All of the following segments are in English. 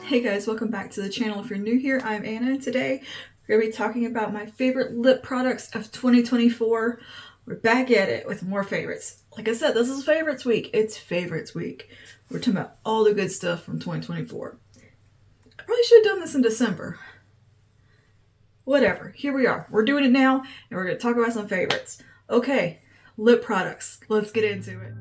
Hey guys, welcome back to the channel. If you're new here, I'm Anna, and today we're going to be talking about my favorite lip products of 2024. We're back at it with more favorites. Like I said, this is favorites week. It's favorites week. We're talking about all the good stuff from 2024. I probably should have done this in December. Whatever, here we are. We're doing it now, and we're going to talk about some favorites. Okay, lip products. Let's get into it.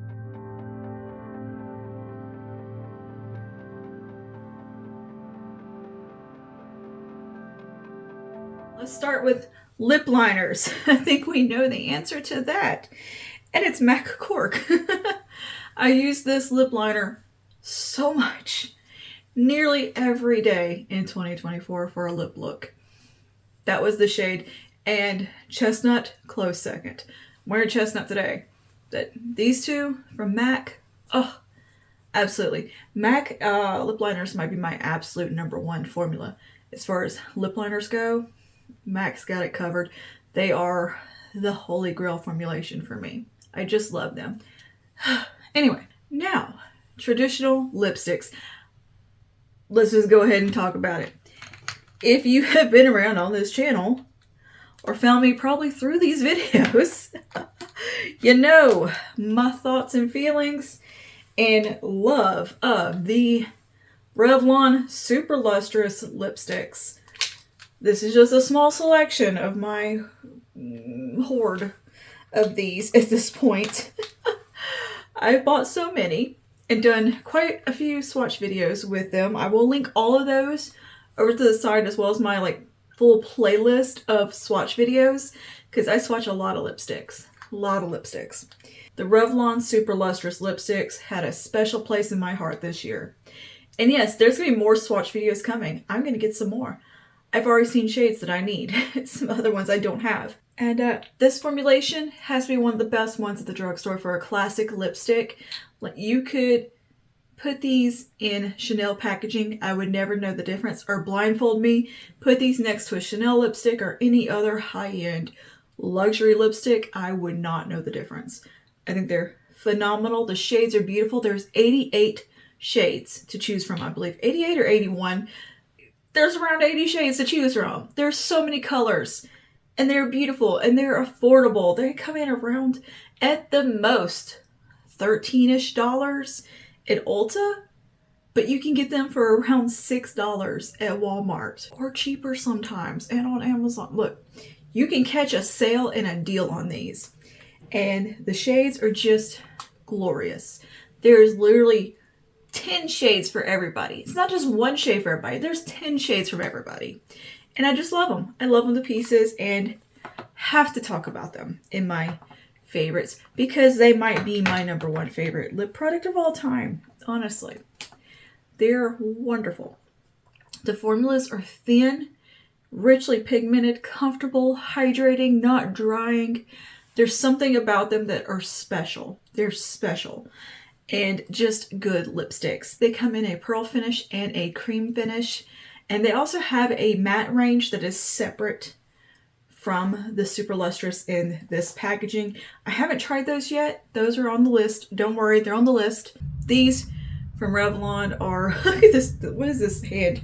Let's start with lip liners. I think we know the answer to that. And it's MAC Cork. I use this lip liner so much. Nearly every day in 2024 for a lip look. That was the shade. And Chestnut, close second. I'm wearing Chestnut today. But these two from MAC, oh, absolutely. MAC lip liners might be my absolute #1 formula. As far as lip liners go, MAC's got it covered. They are the holy grail formulation for me. I just love them. Anyway, now, traditional lipsticks. Let's just go ahead and talk about it. If you have been around on this channel, or found me probably through these videos, you know my thoughts and feelings and love of the Revlon Super Lustrous lipsticks. This is just a small selection of my hoard of these at this point. I've bought so many and done quite a few swatch videos with them. I will link all of those over to the side, as well as my full playlist of swatch videos, because I swatch a lot of lipsticks. The Revlon Super Lustrous lipsticks had a special place in my heart this year. And yes, there's going to be more swatch videos coming. I'm going to get some more. I've already seen shades that I need. Some other ones I don't have. And this formulation has to be one of the best ones at the drugstore for a classic lipstick. Like, you could put these in Chanel packaging. I would never know the difference. Or blindfold me. Put these next to a Chanel lipstick or any other high-end luxury lipstick. I would not know the difference. I think they're phenomenal. The shades are beautiful. There's 88 shades to choose from, I believe. 88 or 81. There's around 80 shades to choose from. There's so many colors. And they're beautiful. And they're affordable. They come in around, at the most, $13-ish at Ulta. But you can get them for around $6 at Walmart. Or cheaper sometimes. And on Amazon. Look, you can catch a sale and a deal on these. And the shades are just glorious. There's literally 10 shades for everybody. It's not just one shade for everybody. There's 10 shades from everybody. And I just love them. I love them to pieces and have to talk about them in my favorites because they might be my #1 favorite lip product of all time. Honestly. They're wonderful. The formulas are thin, richly pigmented, comfortable, hydrating, not drying. There's something about them that are special. They're special. And just good lipsticks. They come in a pearl finish and a cream finish. And they also have a matte range that is separate from the Super Lustrous in this packaging. I haven't tried those yet. Those are on the list. Don't worry, they're on the list. These from Revlon are, look at this, what is this hand?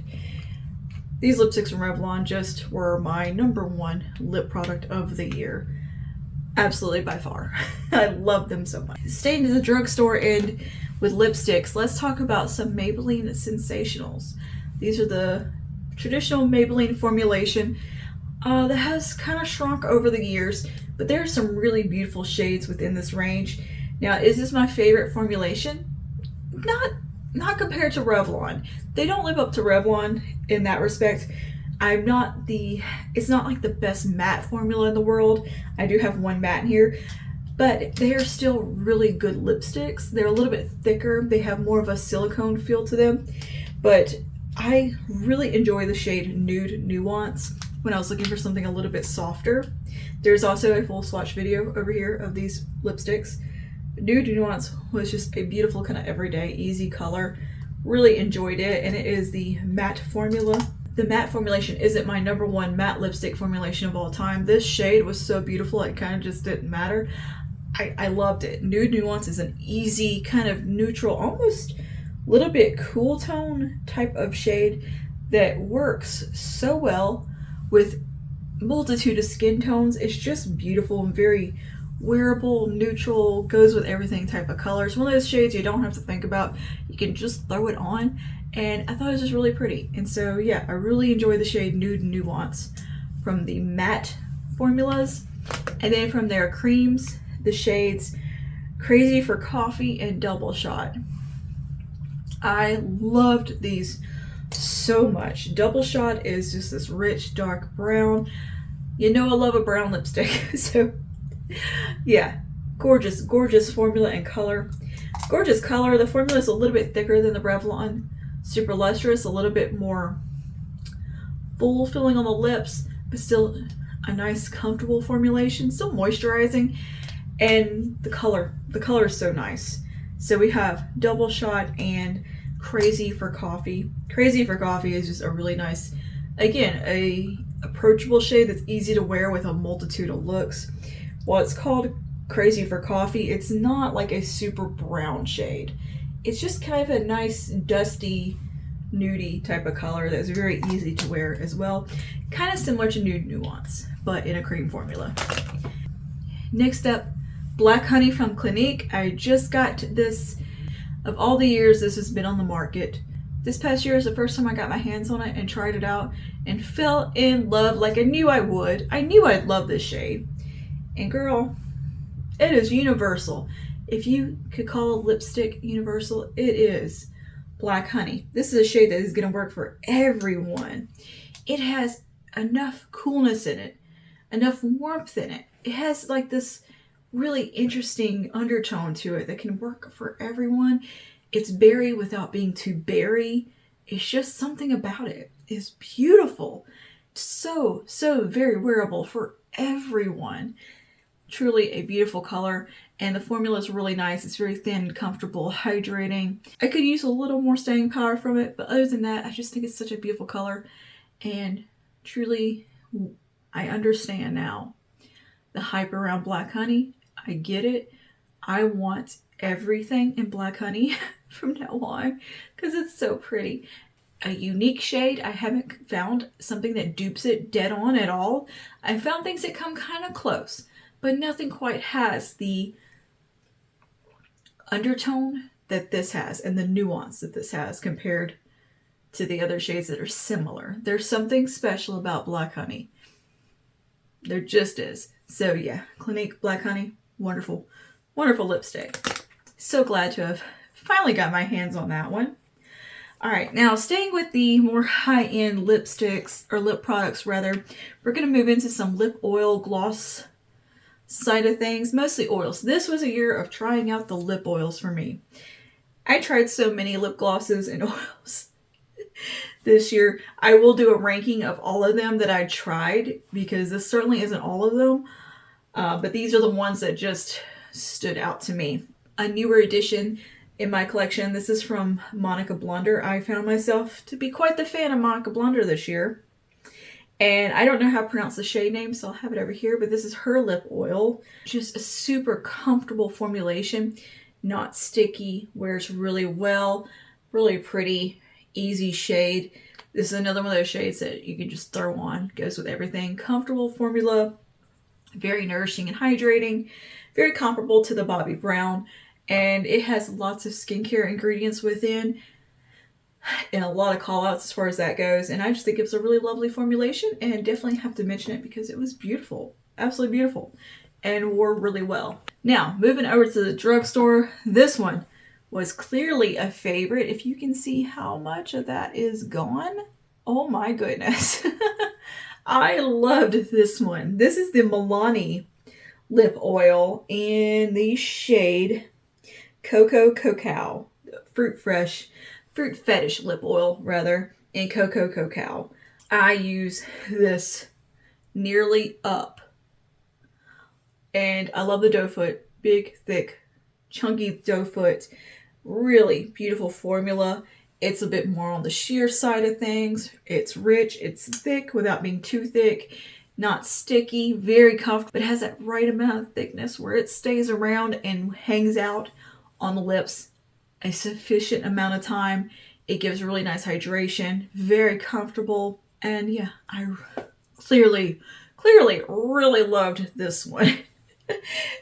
These lipsticks from Revlon just were my #1 lip product of the year. Absolutely, by far. I love them so much. Staying in the drugstore and with lipsticks, let's talk about some Maybelline Sensationals. These are the traditional Maybelline formulation that has kind of shrunk over the years, but there are some really beautiful shades within this range. Now, is this my favorite formulation? Not compared to Revlon. They don't live up to Revlon in that respect. It's not like the best matte formula in the world. I do have one matte here, but they are still really good lipsticks. They're a little bit thicker. They have more of a silicone feel to them, but I really enjoy the shade Nude Nuance when I was looking for something a little bit softer. There's also a full swatch video over here of these lipsticks. Nude Nuance was just a beautiful kind of everyday, easy color. Really enjoyed it, and it is the matte formula. The matte formulation isn't my #1 matte lipstick formulation of all time. This shade was so beautiful, it kind of just didn't matter. I loved it. Nude Nuance is an easy, kind of neutral, almost little bit cool tone type of shade that works so well with multitude of skin tones. It's just beautiful and very wearable, neutral, goes with everything type of color. It's one of those shades you don't have to think about. You can just throw it on, and I thought it was just really pretty. And so yeah, I really enjoy the shade Nude Nuance from the matte formulas. And then from their creams, the shades Crazy for Coffee and Double Shot. I loved these so much. Double Shot is just this rich dark brown. You know I love a brown lipstick. So yeah, gorgeous, gorgeous formula and color. Gorgeous color. The formula is a little bit thicker than the Revlon Super Lustrous, a little bit more full filling on the lips, but still a nice comfortable formulation, still moisturizing. And the color is so nice. So we have Double Shot and Crazy for Coffee. Crazy for Coffee is just a really nice, again, a approachable shade that's easy to wear with a multitude of looks. While it's called Crazy for Coffee, it's not like a super brown shade. It's just kind of a nice dusty, nudie type of color that's very easy to wear as well. Kind of similar to Nude Nuance, but in a cream formula. Next up, Black Honey from Clinique. I just got this. Of all the years this has been on the market, this past year is the first time I got my hands on it and tried it out and fell in love like I knew I would. I knew I'd love this shade. And girl, it is universal. If you could call a lipstick universal, it is Black Honey. This is a shade that is going to work for everyone. It has enough coolness in it, enough warmth in it. It has like this really interesting undertone to it that can work for everyone. It's berry without being too berry. It's just something about it. It's beautiful. So very wearable for everyone. Truly a beautiful color, and the formula is really nice. It's very thin, comfortable, hydrating. I could use a little more staying power from it, but other than that, I just think it's such a beautiful color, and truly, I understand now the hype around Black Honey. I get it. I want everything in Black Honey from now on because it's so pretty. A unique shade. I haven't found something that dupes it dead on at all. I found things that come kind of close, but nothing quite has the undertone that this has and the nuance that this has compared to the other shades that are similar. There's something special about Black Honey. There just is. So yeah, Clinique Black Honey, wonderful, wonderful lipstick. So glad to have finally got my hands on that one. All right, now staying with the more high-end lipsticks, or lip products rather, we're going to move into some lip oil gloss side of things, mostly oils. This was a year of trying out the lip oils for me. I tried so many lip glosses and oils this year. I will do a ranking of all of them that I tried because this certainly isn't all of them, but these are the ones that just stood out to me. A newer addition in my collection, this is from Monica Blunder. I found myself to be quite the fan of Monica Blunder this year. And I don't know how to pronounce the shade name, so I'll have it over here, but this is her lip oil. Just a super comfortable formulation, not sticky, wears really well, really pretty, easy shade. This is another one of those shades that you can just throw on, goes with everything. Comfortable formula, very nourishing and hydrating, very comparable to the Bobbi Brown, and it has lots of skincare ingredients within and a lot of call outs as far as that goes. And I just think it was a really lovely formulation, and definitely have to mention it because it was beautiful, absolutely beautiful, and wore really well. Now, moving over to the drugstore, this one was clearly a favorite. If you can see how much of that is gone, oh my goodness. I loved this one. This is the Milani lip oil in the shade Cocoa Cacao, Fruit Fetish lip oil rather, in Cocoa Cacao. I use this nearly up, and I love the doe foot. Big, thick, chunky doe foot. Really beautiful formula. It's a bit more on the sheer side of things. It's rich, it's thick without being too thick, not sticky, very comfortable, but it has that right amount of thickness where it stays around and hangs out on the lips a sufficient amount of time. It gives really nice hydration, very comfortable. And yeah, I clearly really loved this one. And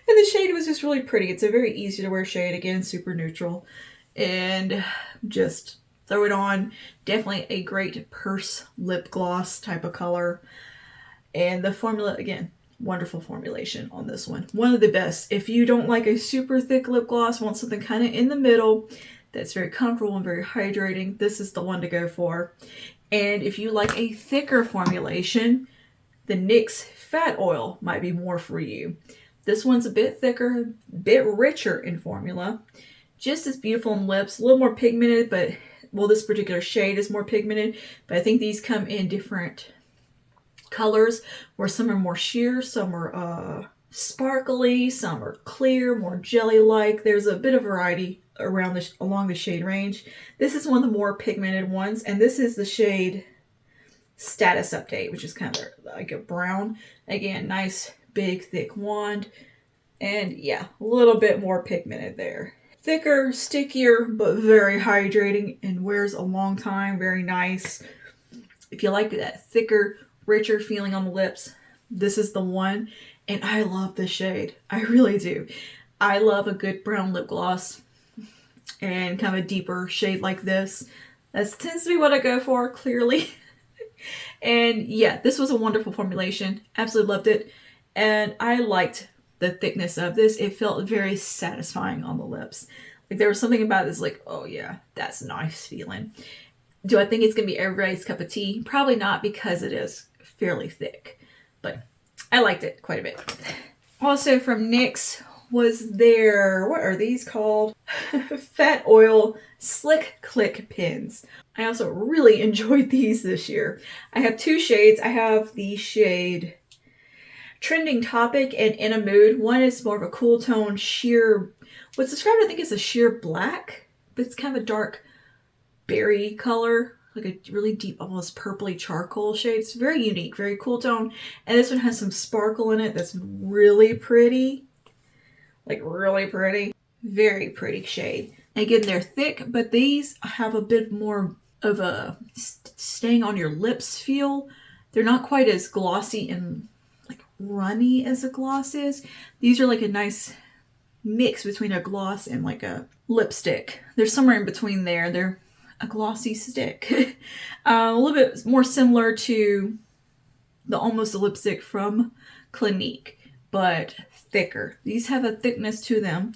the shade was just really pretty. It's a very easy to wear shade. Again, super neutral. And just throw it on. Definitely a great purse lip gloss type of color. And the formula, again, wonderful formulation on this one. One of the best. If you don't like a super thick lip gloss, want something kind of in the middle that's very comfortable and very hydrating, this is the one to go for. And if you like a thicker formulation, the NYX Fat Oil might be more for you. This one's a bit thicker, a bit richer in formula. Just as beautiful in lips, a little more pigmented, but, well, this particular shade is more pigmented, but I think these come in different colors, where some are more sheer, some are sparkly, some are clear, more jelly-like. There's a bit of variety around along the shade range. This is one of the more pigmented ones, and this is the shade Status Update, which is kind of like a brown. Again, nice, big, thick wand. And yeah, a little bit more pigmented there. Thicker, stickier, but very hydrating and wears a long time. Very nice. If you like that thicker, richer feeling on the lips, this is the one. And I love this shade. I really do. I love a good brown lip gloss and kind of a deeper shade like this. That tends to be what I go for, clearly. And yeah, this was a wonderful formulation. Absolutely loved it. And I liked the thickness of this. It felt very satisfying on the lips. Like there was something about this like, oh yeah, that's nice feeling. Do I think it's going to be everybody's cup of tea? Probably not, because it is fairly thick. But I liked it quite a bit. Also from NYX was their, what are these called? Fat Oil Slick Click Pins. I also really enjoyed these this year. I have two shades. I have the shade Trending Topic and In a Mood. One is more of a cool tone, sheer, what's described I think as a sheer black, but it's kind of a dark berry color, like a really deep, almost purpley charcoal shade. It's very unique, very cool tone. And this one has some sparkle in it that's really pretty. Like really pretty. Very pretty shade. Again, they're thick, but these have a bit more of a staying on your lips feel. They're not quite as glossy and like runny as a gloss is. These are like a nice mix between a gloss and like a lipstick. They're somewhere in between there. They're a glossy stick. A little bit more similar to the Almost a Lipstick from Clinique, but thicker. These have a thickness to them,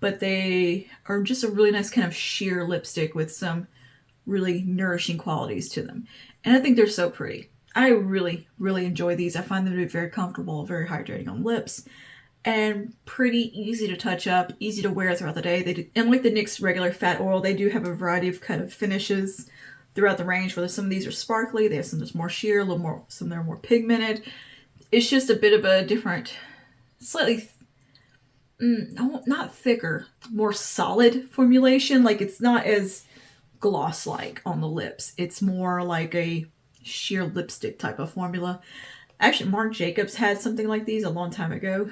but they are just a really nice kind of sheer lipstick with some really nourishing qualities to them. And I think they're so pretty. I really enjoy these. I find them to be very comfortable, very hydrating on lips, and pretty easy to touch up, easy to wear throughout the day. And like the NYX regular Fat Oil, they do have a variety of kind of finishes throughout the range, whether some of these are sparkly, they have some that's more sheer, a little more, some that are more pigmented. It's just a bit of a different, slightly, not thicker, more solid formulation. Like it's not as gloss-like on the lips. It's more like a sheer lipstick type of formula. Actually, Marc Jacobs had something like these a long time ago.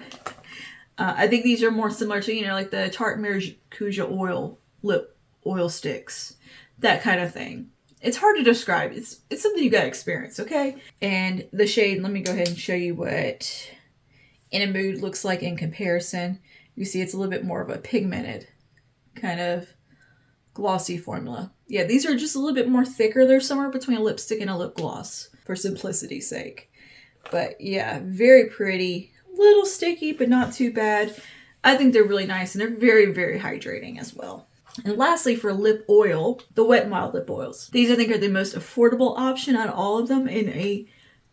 I think these are more similar to, you know, like the Tarte Maracuja oil lip oil sticks, that kind of thing. It's hard to describe. It's something you gotta experience, okay? And the shade, let me go ahead and show you what In a Mood looks like in comparison. You see it's a little bit more of a pigmented kind of glossy formula. Yeah, these are just a little bit more thicker. They're somewhere between a lipstick and a lip gloss for simplicity's sake. But yeah, very pretty. A little sticky, but not too bad. I think they're really nice, and they're very hydrating as well. And lastly, for lip oil, the Wet n Wild lip oils. These I think are the most affordable option out of all of them, in a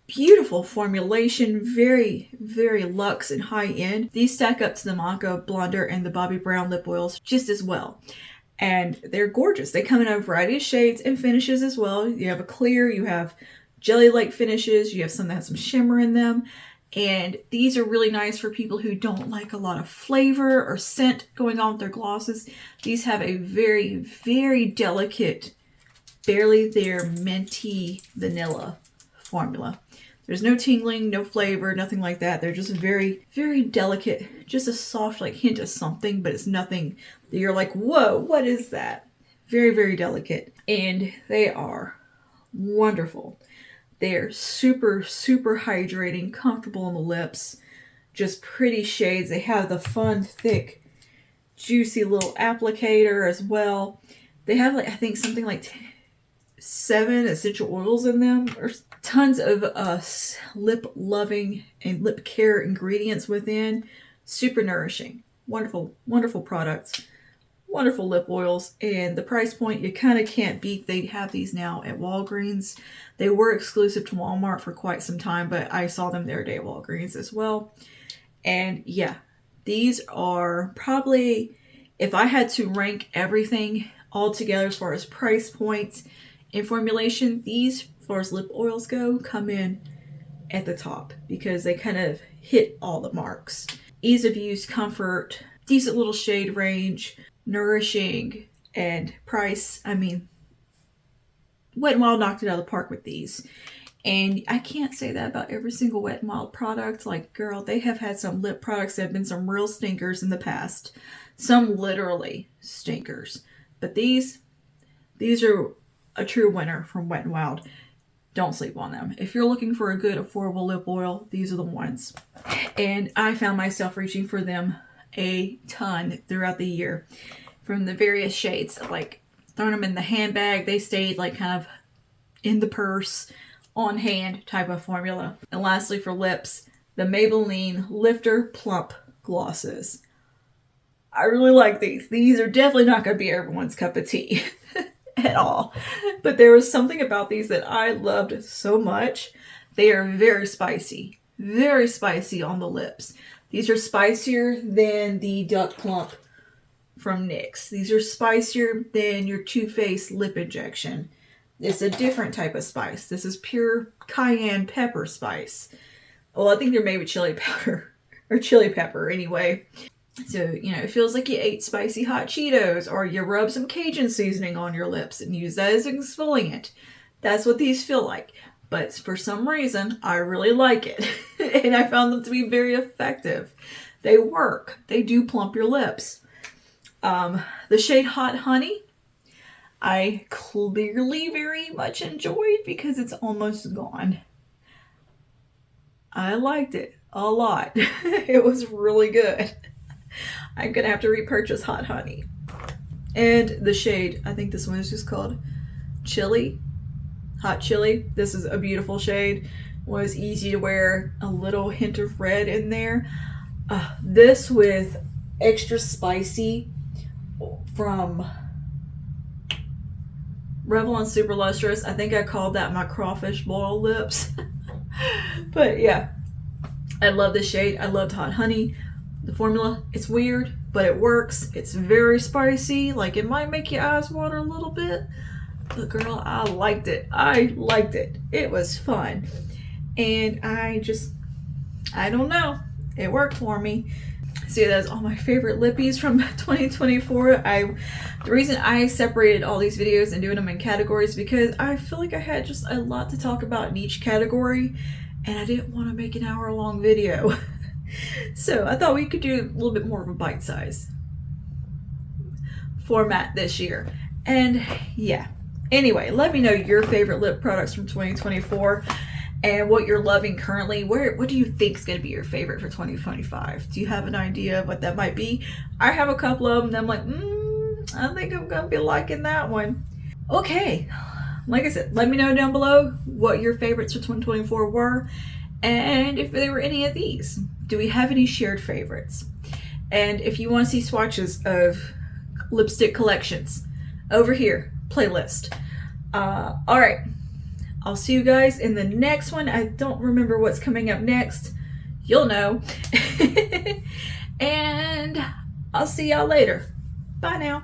beautiful formulation, very luxe and high end. These stack up to the Monaco Blonder and the Bobbi Brown lip oils just as well. And they're gorgeous. They come in a variety of shades and finishes as well. You have a clear, you have jelly-like finishes, you have some that have some shimmer in them. And these are really nice for people who don't like a lot of flavor or scent going on with their glosses. These have a very delicate, barely there minty vanilla formula. There's no tingling, no flavor, nothing like that. They're just very, very delicate. Just a soft like hint of something, but it's nothing that you're like, whoa, what is that? Very, very delicate. And they are wonderful. They're super, super hydrating, comfortable on the lips. Just pretty shades. They have the fun, thick, juicy little applicator as well. They have like, I think something like 7 essential oils in them. There's tons of lip loving and lip care ingredients within. Super nourishing. Wonderful, wonderful products. Wonderful lip oils. And the price point you kind of can't beat. They have these now at Walgreens. They were exclusive to Walmart for quite some time, but I saw them the other day at Walgreens as well. And yeah, these are probably, if I had to rank everything all together as far as price points and formulation, these, as far as lip oils go, come in at the top because they kind of hit all the marks. Ease of use, comfort, decent little shade range, nourishing, and price. I mean, Wet n Wild knocked it out of the park with these. And I can't say that about every single Wet n Wild product. Like, girl, they have had some lip products that have been some real stinkers in the past. Some literally stinkers. But these are a true winner from Wet n Wild. Don't sleep on them. If you're looking for a good, affordable lip oil, these are the ones. And I found myself reaching for them a ton throughout the year. From the various shades. Like, throwing them in the handbag. They stayed, like, kind of in the purse, on hand type of formula. And lastly, for lips, the Maybelline Lifter Plump Glosses. I really like these. These are definitely not going to be everyone's cup of tea at all. But there was something about these that I loved so much. They are very spicy on the lips. These are spicier than the Duck Plump from NYX. These are spicier than your Too Faced lip injection. It's a different type of spice. This is pure cayenne pepper spice. Well, I think they're made with chili powder or chili pepper anyway. So, you know, it feels like you ate spicy hot Cheetos or you rub some Cajun seasoning on your lips and use that as an exfoliant. That's what these feel like. But for some reason, I really like it. And I found them to be very effective. They work. They do plump your lips. The shade Hot Honey, I clearly very much enjoyed because it's almost gone. I liked it a lot. It was really good. I'm going to have to repurchase Hot Honey. And the shade, I think this one is just called Chili. Hot Chili. This is a beautiful shade. Was easy to wear. A little hint of red in there. This with extra spicy from Revlon Super Lustrous. I think I called that my crawfish boiled lips. But yeah, I love this shade. I loved Hot Honey. The formula, it's weird, but it works. It's very spicy. Like, it might make your eyes water a little bit. But girl, I liked it. I liked it. It was fun. And I don't know. It worked for me. See, that's all my favorite lippies from 2024. The reason I separated all these videos and doing them in categories because I feel like I had just a lot to talk about in each category and I didn't want to make an hour-long video. So I thought we could do a little bit more of a bite-size format this year. And yeah. Anyway, let me know your favorite lip products from 2024 and what you're loving currently. What do you think is going to be your favorite for 2025? Do you have an idea of what that might be? I have a couple of them and I'm like, I think I'm going to be liking that one. Okay. Like I said, let me know down below what your favorites for 2024 were and if there were any of these. Do we have any shared favorites? And if you want to see swatches of lipstick collections, over here, playlist. All right. I'll see you guys in the next one. I don't remember what's coming up next. You'll know. And I'll see y'all later. Bye now.